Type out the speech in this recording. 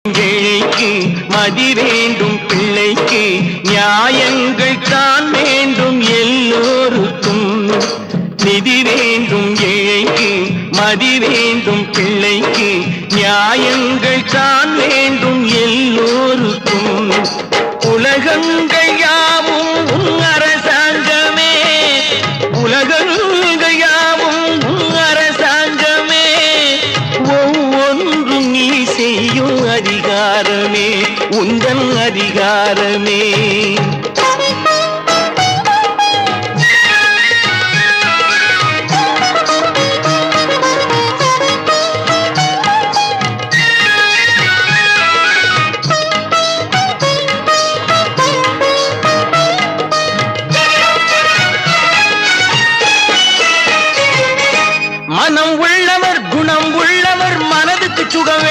ஏழைக்கு மதி வேண்டும், பிள்ளைக்கு நியாயங்கள் தான் வேண்டும். எல்லோருக்கும் நிதி வேண்டும், ஏழைக்கு மதி வேண்டும், பிள்ளைக்கு நியாயங்கள் தான் வேண்டும். எல்லோருக்கும் உலகங்கள் யாவும் அரசாங்கமே, உலகங்கள் யாவும் அரசாங்கமே. ஒவ்வொன்றும் நீ செய்யும் அதிகாரமே உந்தன் அதிகாரமே. மனம் உள்ளவர் குணம் உள்ளவர் மனதுக்கு சுகம்